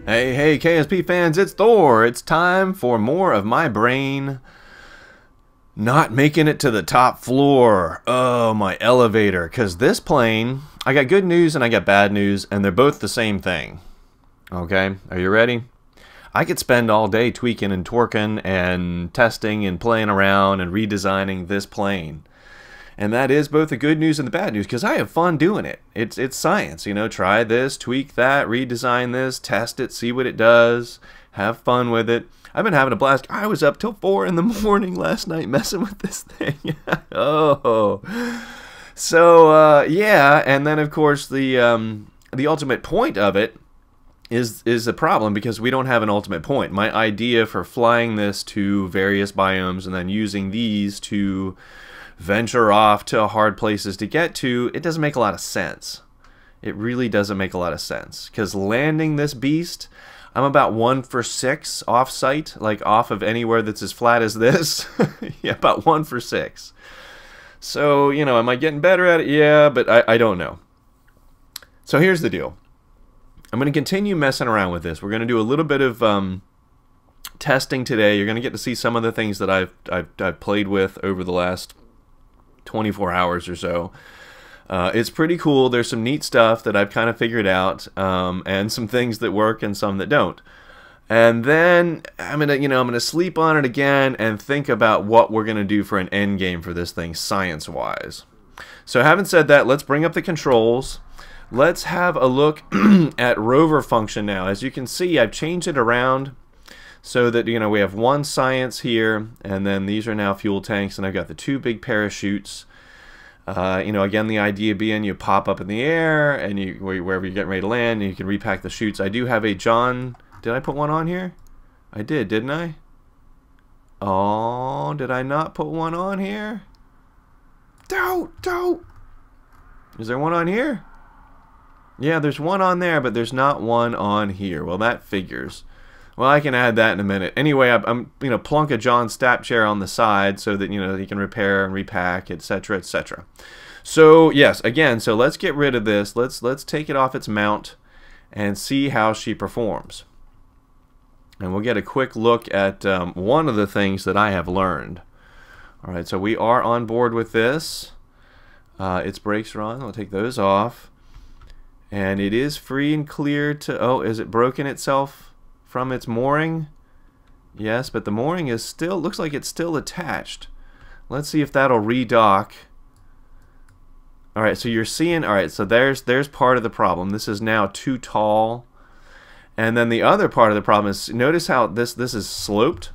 Hey, KSP fans, it's Thor. It's time for more of my brain not making it to the top floor. Oh, my elevator. Because this plane, I got good news and I got bad news, and they're both the same thing. Okay, are you ready? I could spend all day tweaking and twerking and testing and playing around and redesigning this plane. And that is both the good news and the bad news, because I have fun doing it. It's science, you know, try this, tweak that, redesign this, test it, see what it does, have fun with it. I've been having a blast. I was up till 4 in the morning last night messing with this thing. Oh. So, yeah, and then of course the ultimate point of it is a problem, because we don't have an ultimate point. My idea for flying this to various biomes and then using these to venture off to hard places to get to, it doesn't make a lot of sense. It really doesn't make a lot of sense, because landing this beast, I'm about 1 for 6 off-site, like off of anywhere that's as flat as this. Yeah, about 1 for 6. So, you know, am I getting better at it? Yeah, but I don't know. So here's the deal. I'm going to continue messing around with this. We're going to do a little bit of testing today. You're going to get to see some of the things that I've played with over the last 24 hours or so. It's pretty cool. There's some neat stuff that I've kind of figured out, and some things that work and some that don't. And then I'm gonna sleep on it again and think about what we're gonna do for an end game for this thing, science-wise. So having said that, let's bring up the controls. Let's have a look at rover function now. As you can see, I've changed it around so that, you know, we have one science here, and then these are now fuel tanks, and I've got the 2 big parachutes. You know, again, the idea being you pop up in the air, and wherever you're getting ready to land, and you can repack the chutes. I do have a John. Did I put one on here? I did, didn't I? Oh, did I not put one on here? Don't. Is there one on here? Yeah, there's one on there, but there's not one on here. Well, that figures. Well, I can add that in a minute. Anyway, I'm you know, plunk a John Stapp chair on the side so that, you know, he can repair and repack, etc., etc. So yes, again, so let's get rid of this. Let's take it off its mount and see how she performs. And we'll get a quick look at one of the things that I have learned. All right, so we are on board with this. Its brakes are on. We'll take those off, and it is free and clear to. Oh, is it broken itself from its mooring? Yes, but the mooring is still, looks like it's still attached. Let's see if that'll redock. Alright, so you're seeing, alright, so there's part of the problem. This is now too tall. And then the other part of the problem is, notice how this is sloped.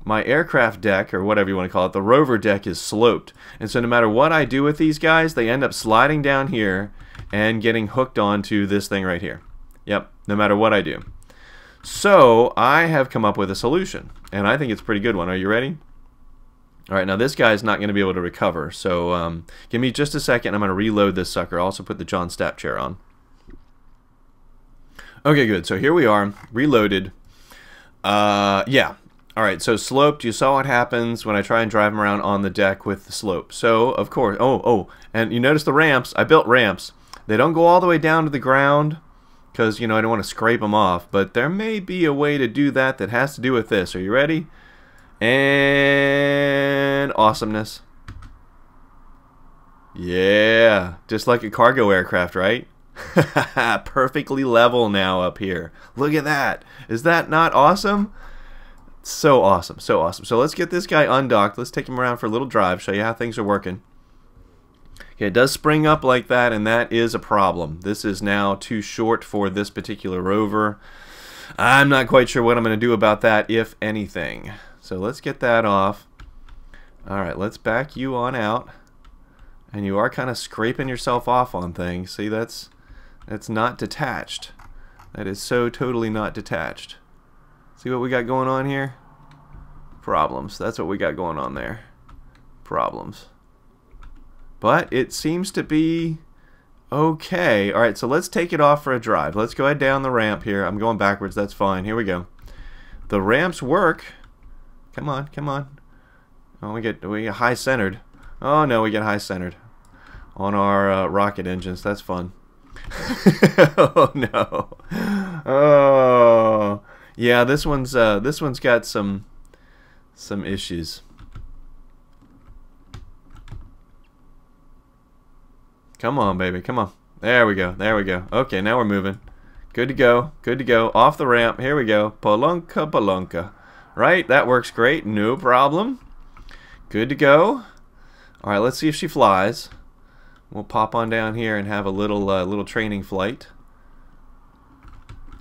My aircraft deck, or whatever you want to call it, the rover deck is sloped. And so no matter what I do with these guys, they end up sliding down here and getting hooked onto this thing right here. Yep, no matter what I do. So I have come up with a solution, and I think it's a pretty good one. Are you ready? Alright, now this guy's not going to be able to recover, so give me just a second. I'm going to reload this sucker. I'll also put the John Stapp chair on. Okay, good. So here we are, reloaded. Yeah. Alright, so sloped. You saw what happens when I try and drive them around on the deck with the slope. So, of course, and you notice the ramps. I built ramps. They don't go all the way down to the ground, because, you know, I don't want to scrape them off, but there may be a way to do that that has to do with this. Are you ready? And awesomeness. Yeah, just like a cargo aircraft, right? Perfectly level now up here. Look at that. Is that not awesome? So awesome, so awesome. So let's get this guy undocked. Let's take him around for a little drive, show you how things are working. Okay, it does spring up like that, and that is a problem. This is now too short for this particular rover. I'm not quite sure what I'm going to do about that, if anything. So let's get that off. Alright, let's back you on out. And you are kind of scraping yourself off on things. See, that's not detached. That is so totally not detached. See what we got going on here? Problems. That's what we got going on there. Problems. But it seems to be okay. Alright, so let's take it off for a drive. Let's go ahead down the ramp here. I'm going backwards, that's fine. Here we go. The ramps work. Come on, come on. Oh, we get high centered. Oh no, we get high centered on our rocket engines. That's fun. Oh no. Oh, yeah. This one's got some issues. Come on, baby. Come on. There we go. There we go. Okay, now we're moving. Good to go. Good to go. Off the ramp. Here we go. Polunka, polunka. Right? That works great. No problem. Good to go. All right, let's see if she flies. We'll pop on down here and have a little training flight.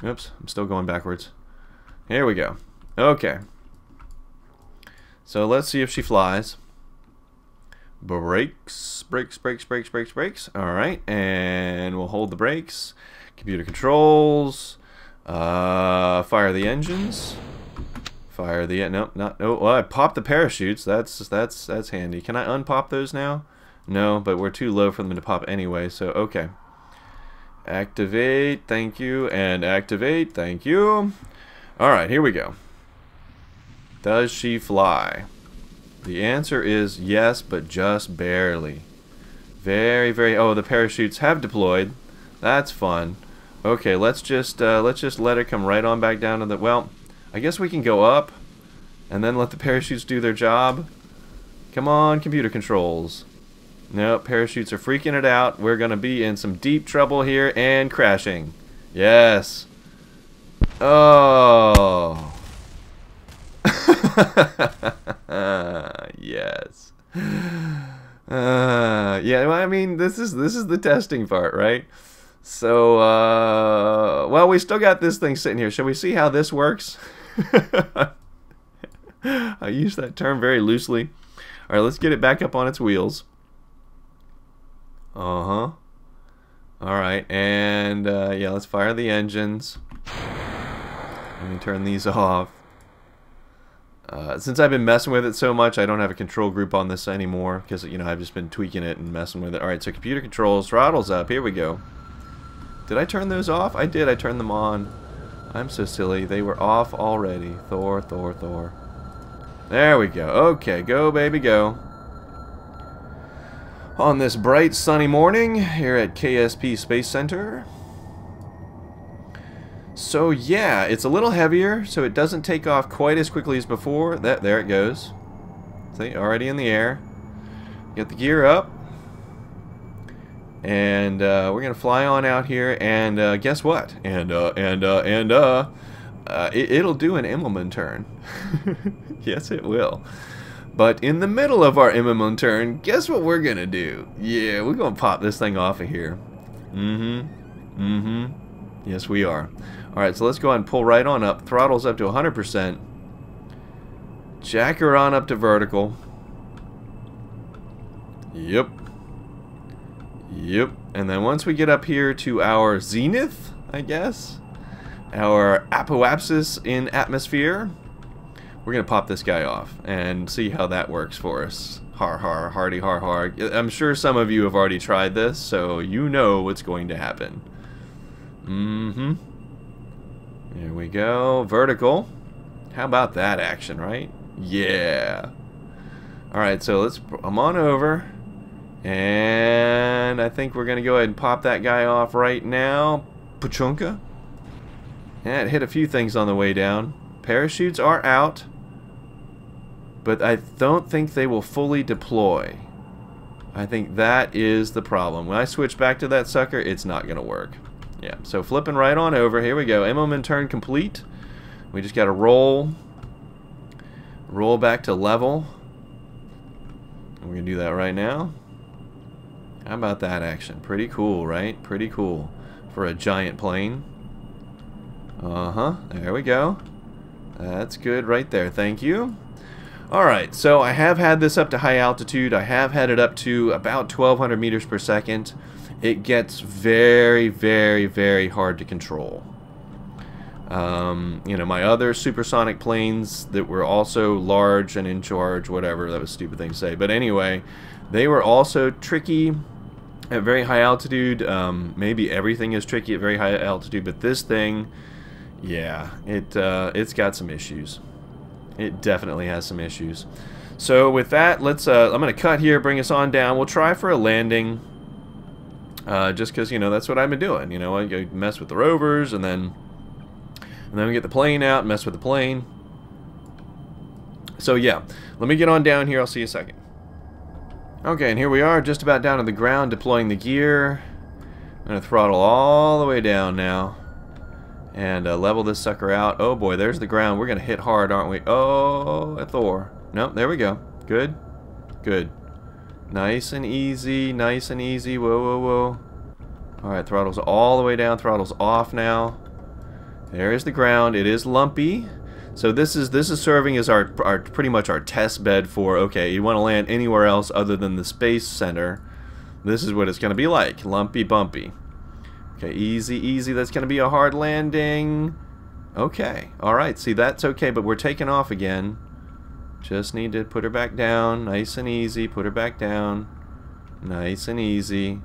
Oops, I'm still going backwards. Here we go. Okay. So let's see if she flies. Brakes, brakes, brakes, brakes, brakes, brakes. All right, and we'll hold the brakes. Computer controls. Fire the engines. Fire the nope, not oh. Well, I popped the parachutes. That's handy. Can I unpop those now? No, but we're too low for them to pop anyway. So okay. Activate. Thank you. And activate. Thank you. All right, here we go. Does she fly? The answer is yes, but just barely. Very, very. Oh, the parachutes have deployed. That's fun. Okay, let's just let her come right on back down to the. Well, I guess we can go up, and then let the parachutes do their job. Come on, computer controls. Nope, parachutes are freaking it out. We're gonna be in some deep trouble here and crashing. Yes. Oh. Yes. Yeah, well, I mean, this is the testing part, right? So, well, we still got this thing sitting here. Shall we see how this works? I use that term very loosely. All right, let's get it back up on its wheels. Uh-huh. All right, and yeah, let's fire the engines. Let me turn these off. Since I've been messing with it so much, I don't have a control group on this anymore because, you know, I've just been tweaking it and messing with it. All right, so computer controls, throttles up. Here we go. Did I turn those off? I did. I turned them on. I'm so silly. They were off already. Thor, Thor, Thor. There we go. Okay, go, baby, go. On this bright, sunny morning here at KSP Space Center. So yeah, it's a little heavier, so it doesn't take off quite as quickly as before. There it goes. See, already in the air. Get the gear up. And we're gonna fly on out here, and guess what? It'll do an Immelman turn. Yes, it will. But in the middle of our Immelman turn, guess what we're gonna do? Yeah, we're gonna pop this thing off of here. Yes, we are. Alright, so let's go ahead and pull right on up. Throttle's up to 100%. Jack her on up to vertical. Yep. Yep. And then once we get up here to our zenith, I guess, our apoapsis in atmosphere, we're going to pop this guy off and see how that works for us. Har har, hardy har har. I'm sure some of you have already tried this, so you know what's going to happen. Here we go. Vertical. How about that action, right? Yeah. Alright, so I'm on over. And I think we're going to go ahead and pop that guy off right now. Pachunka. And it hit a few things on the way down. Parachutes are out. But I don't think they will fully deploy. I think that is the problem. When I switch back to that sucker, it's not going to work. Yeah, so flipping right on over. Here we go. Immelman turn complete. We just got to roll back to level. And we're going to do that right now. How about that action? Pretty cool, right? Pretty cool for a giant plane. There we go. That's good right there. Thank you. Alright, so I have had this up to high altitude. I have had it up to about 1,200 meters per second. It gets very, very, very hard to control. You know, my other supersonic planes that were also large and in charge, whatever, that was a stupid thing to say. But anyway, they were also tricky at very high altitude. Maybe everything is tricky at very high altitude, but this thing, yeah, it's got some issues. It definitely has some issues. So with that, let's I'm gonna cut here, bring us on down. We'll try for a landing, just because, you know, that's what I've been doing. You know, I mess with the rovers, and then And then we get the plane out, mess with the plane. So yeah, let me get on down here. I'll see you a second. Okay, and here we are, just about down to the ground, deploying the gear. I'm going to throttle all the way down now. And level this sucker out. Oh boy, there's the ground. We're going to hit hard, aren't we? Oh, a Thor. Nope, there we go. Good. Good. Nice and easy. Nice and easy. Whoa, whoa, whoa. Alright, throttle's all the way down. Throttle's off now. There's the ground. It is lumpy. So this is serving as our pretty much our test bed for, okay, you want to land anywhere else other than the Space Center. This is what it's going to be like. Lumpy, bumpy. Okay, easy, easy. That's going to be a hard landing. Okay. Alright, see, that's okay, but we're taking off again. Just need to put her back down. Nice and easy. Put her back down. Nice and easy.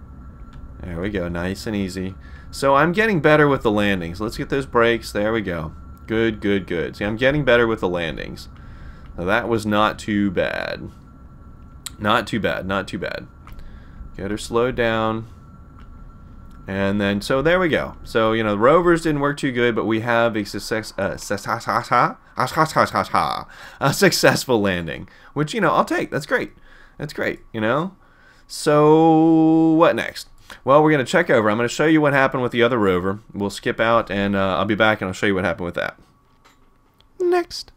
There we go. Nice and easy. So I'm getting better with the landings. Let's get those brakes. There we go. Good, good, good. See, I'm getting better with the landings. Now, that was not too bad. Not too bad. Not too bad. Get her slowed down. And then, so there we go. So, you know, the rovers didn't work too good, but we have a successful landing. Which, you know, I'll take. That's great. That's great, you know. So, what next? Well, we're going to check over. I'm going to show you what happened with the other rover. We'll skip out, and I'll be back, and I'll show you what happened with that. Next.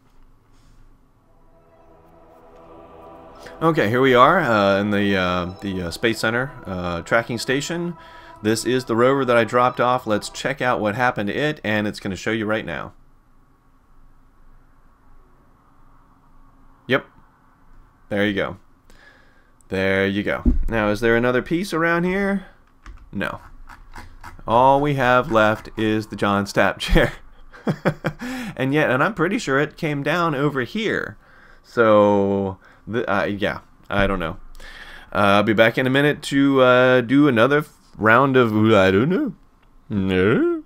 Okay, here we are in the Space Center tracking station. This is the rover that I dropped off. Let's check out what happened to it, and it's going to show you right now. Yep. There you go. There you go. Now, is there another piece around here? No. All we have left is the John Stapp chair. And I'm pretty sure it came down over here. So, yeah, I don't know. I'll be back in a minute to do another round of, I don't know. No.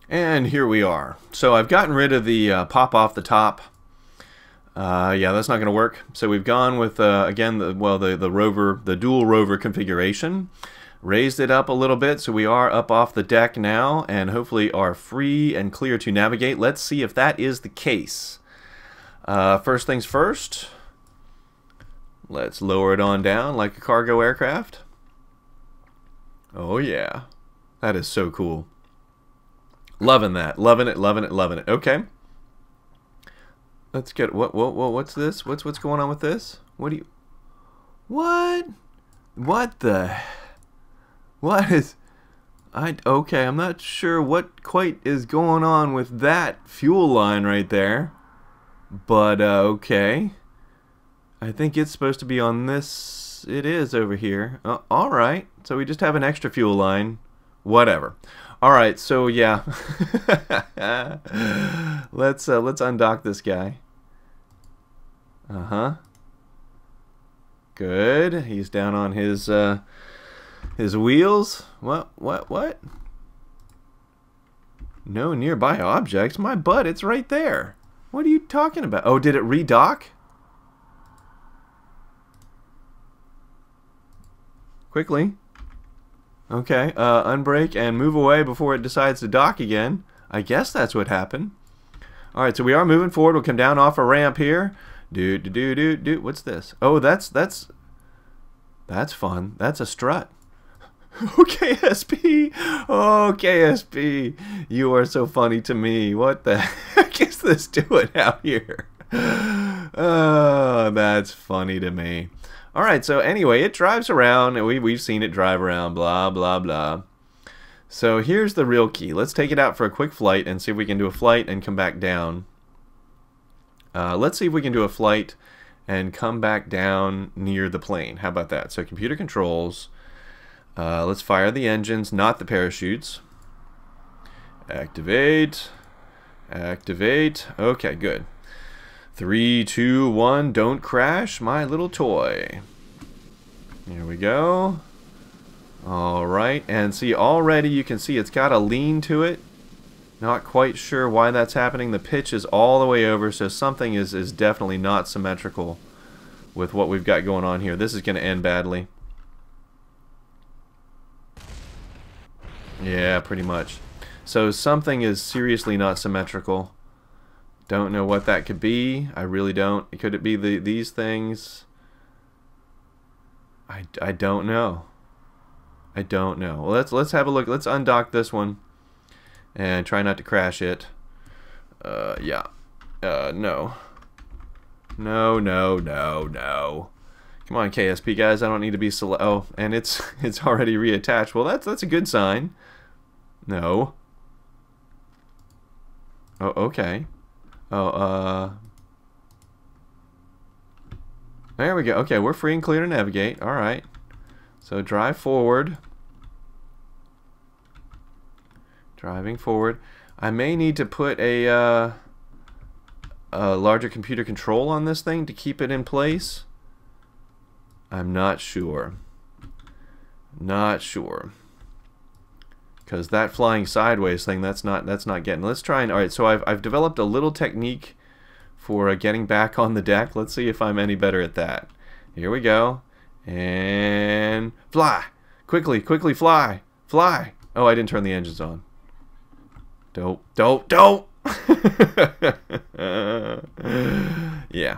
And here we are. So I've gotten rid of the pop off the top. Yeah, that's not going to work. So we've gone with, again, the rover, the dual rover configuration. Raised it up a little bit, so we are up off the deck now, and hopefully are free and clear to navigate. Let's see if that is the case. First things first, let's lower it on down like a cargo aircraft. Oh yeah, that is so cool. Loving that, loving it, loving it, loving it. Okay. Let's get what's this? What's going on with this? What do you? What the? What is? Okay, I'm not sure what quite is going on with that fuel line right there. But okay. I think it's supposed to be on this. It is over here. All right. So we just have an extra fuel line. Whatever. All right. So yeah. Let's undock this guy. Good. He's down on his wheels. What? No nearby objects. My butt, it's right there. What are you talking about? Oh, did it redock? Quickly. Okay, unbrake and move away before it decides to dock again. I guess that's what happened. Alright, so we are moving forward. We'll come down off a ramp here. What's this? Oh, that's fun. That's a strut. Oh, KSP! Oh, KSP! You are so funny to me. What the heck is this doing out here? Oh, that's funny to me. Alright, so anyway, it drives around. And we've seen it drive around, blah, blah, blah. So here's the real key. Let's take it out for a quick flight and see if we can do a flight and come back down. Let's see if we can do a flight and come back down near the plane. How about that? So computer controls. Let's fire the engines, not the parachutes. Activate. Activate. Okay, good. 3, 2, 1. Don't crash, my little toy. Here we go. Alright, and see, already you can see it's got a lean to it. Not quite sure why that's happening. The pitch is all the way over, so something is definitely not symmetrical with what we've got going on here. This is going to end badly. Yeah, pretty much. So something is seriously not symmetrical. Don't know what that could be. I really don't. Could it be these things? I don't know. I don't know. Well, let's have a look. Let's undock this one and try not to crash it. Yeah. No. No, no, no, no. Come on, KSP guys. I don't need to be oh, and it's already reattached. Well, that's a good sign. No. Oh, okay. Oh, there we go. Okay, we're free and clear to navigate. All right. So drive forward. Driving forward. I may need to put a larger computer control on this thing to keep it in place. I'm not sure. Not sure. Because that flying sideways thing, that's not getting. Let's try and all right. So I've developed a little technique for getting back on the deck. Let's see if I'm any better at that. Here we go. And fly. Quickly, quickly fly. Fly. Oh, I didn't turn the engines on. Don't. Yeah.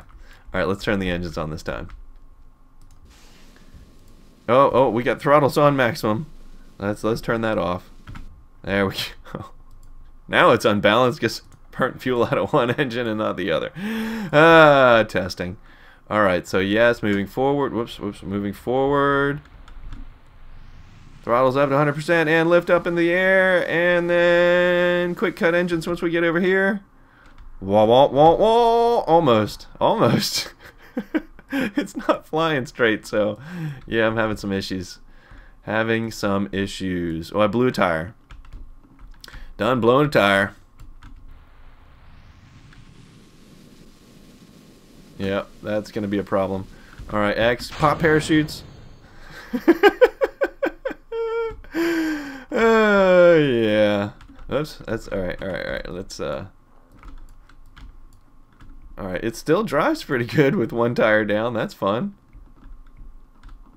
All right, let's turn the engines on this time. Oh, we got throttles on maximum. Let's turn that off. There we go. Now it's unbalanced because burnt fuel out of one engine and not the other. Testing. All right, so yes, moving forward. Whoops, moving forward. Throttles up to 100% and lift up in the air, and then quick cut engines once we get over here. Wah, wah, wah, wah. Almost. It's not flying straight, so yeah, I'm having some issues. Oh, I blew a tire. Done blowing a tire. Yep, that's going to be a problem. All right, X, pop parachutes. Yeah. Oops, that's all right. Let's all right, it still drives pretty good with one tire down. That's fun.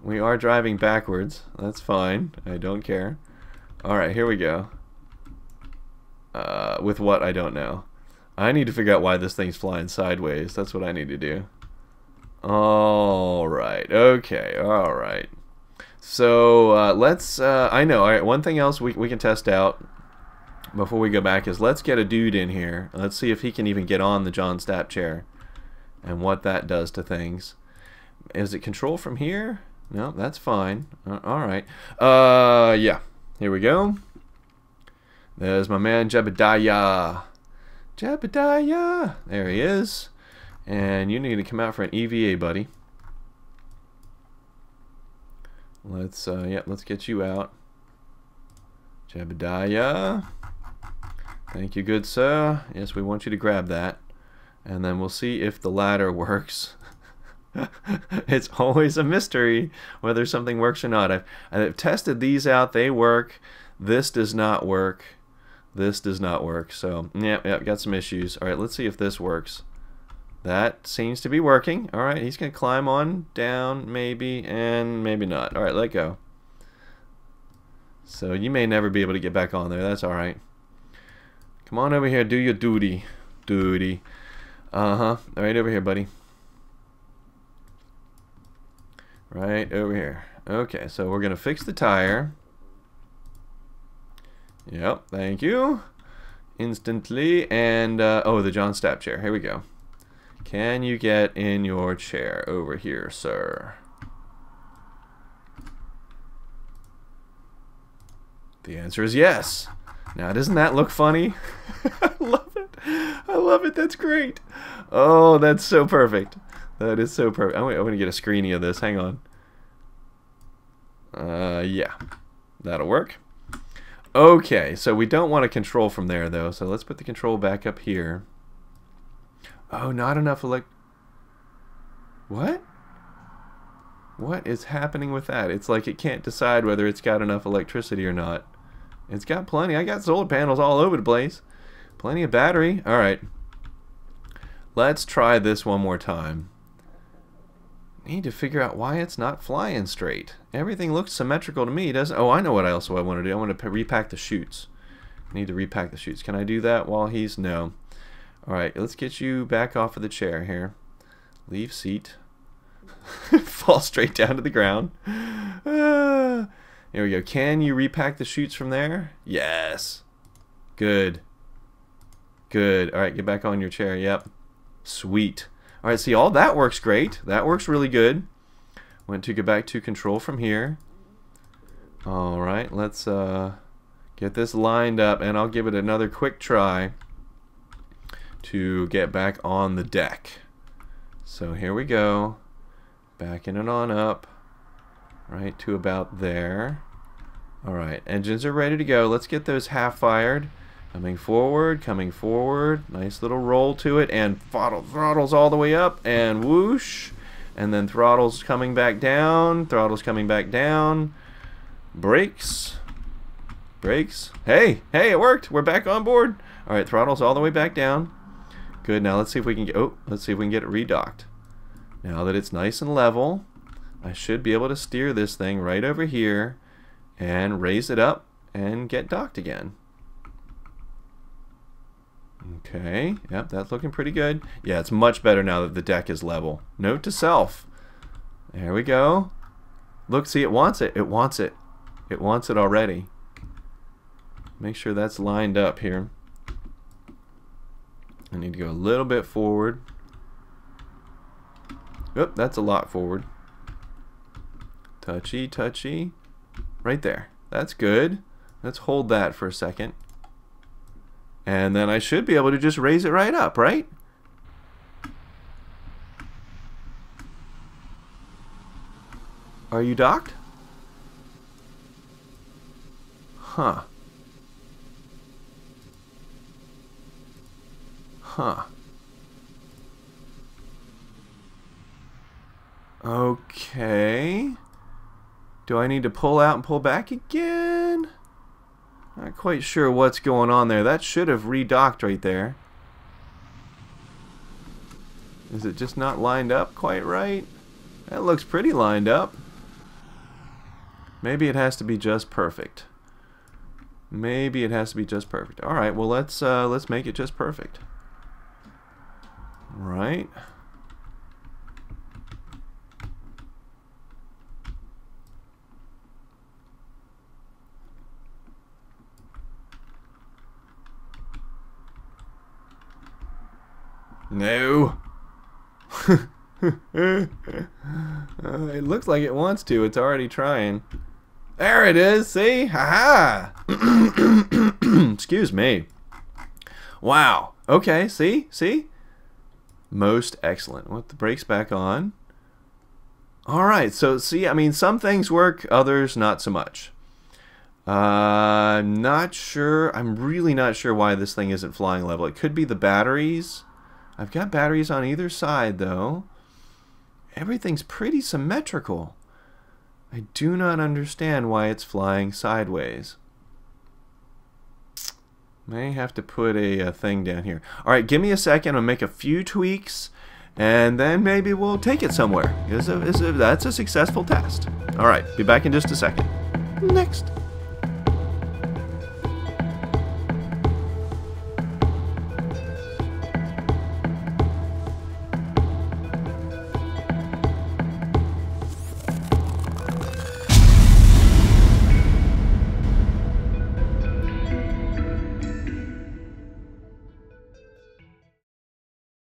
We are driving backwards. That's fine. I don't care. All right, here we go. With what, I don't know. I need to figure out why this thing's flying sideways. That's what I need to do. All right. Okay. All right. So let's. I know. All right. One thing else we can test out before we go back is let's get a dude in here. Let's see if he can even get on the John Stapp chair and what that does to things. Is it control from here? No, that's fine. All right. Yeah. Here we go. There's my man Jebediah. Jebediah. There he is. And you need to come out for an EVA, buddy. Let's let's get you out. Jebediah. Thank you, good sir. Yes, we want you to grab that. And then we'll see if the ladder works. It's always a mystery whether something works or not. I've tested these out. They work. This does not work. This does not work. So, yeah, got some issues. All right, let's see if this works. That seems to be working. All right, he's going to climb on down, maybe, and maybe not. All right, let go. So you may never be able to get back on there. That's all right. Come on over here. Do your duty. Duty. Uh-huh. Right over here, buddy. Right over here. Okay, so we're going to fix the tire. Yep, thank you. Instantly. And, oh, the John Stapp chair. Here we go. Can you get in your chair over here, sir? The answer is yes. Now, doesn't that look funny? I love it. I love it. That's great. Oh, that's so perfect. That is so perfect. I'm going to get a screening of this. Hang on. Yeah. That'll work. Okay, so we don't want to control from there, though. So let's put the control back up here. Oh, not enough What? What is happening with that? It's like it can't decide whether it's got enough electricity or not. It's got plenty. I got solar panels all over the place. Plenty of battery. All right. Let's try this one more time. Need to figure out why it's not flying straight. Everything looks symmetrical to me, doesn't? Oh, I know what else I want to do. I want to repack the chutes. Need to repack the chutes. Can I do that while he's... No. Alright, let's get you back off of the chair here. Leave seat. Fall straight down to the ground. Here we go. Can you repack the chutes from there? Yes. Good. Good. Alright, get back on your chair. Yep. Sweet. Alright, see, all that works great. That works really good. Want to get back to control from here. Alright, let's get this lined up, and I'll give it another quick try to get back on the deck. So here we go. Backing it on up. Right to about there. Alright, engines are ready to go. Let's get those half fired. Coming forward, coming forward. Nice little roll to it, and throttles all the way up, and whoosh. And then throttles coming back down. Throttles coming back down. Brakes. Brakes. Hey, hey, it worked. We're back on board. Alright, throttles all the way back down. Good. Now let's see if we can get, let's see if we can get it redocked. Now that it's nice and level, I should be able to steer this thing right over here and raise it up and get docked again. Okay, yep, that's looking pretty good. Yeah, it's much better now that the deck is level. Note to self. There we go. Look, see, it wants it. It wants it. It wants it already. Make sure that's lined up here. I need to go a little bit forward. Oop, that's a lot forward. Touchy, touchy. Right there. That's good. Let's hold that for a second. And then I should be able to just raise it right up, right? Are you docked? Huh. Huh. Okay. Do I need to pull out and pull back again? Not quite sure what's going on there. That should have redocked right there. Is it just not lined up quite right? That looks pretty lined up. Maybe it has to be just perfect. Maybe it has to be just perfect. All right, well let's make it just perfect. Right. No. It looks like it wants to. It's already trying. There it is. See? Ha ha. Excuse me. Wow. Okay. See? See? Most excellent. With the brakes back on. All right. So see, I mean, some things work, others not so much. I'm not sure. I'm really not sure why this thing isn't flying level. It could be the batteries. I've got batteries on either side, though. Everything's pretty symmetrical. I do not understand why it's flying sideways. May have to put a thing down here. Alright, give me a second. I'll make a few tweaks, and then maybe we'll take it somewhere. That's a successful test. Alright, be back in just a second. Next.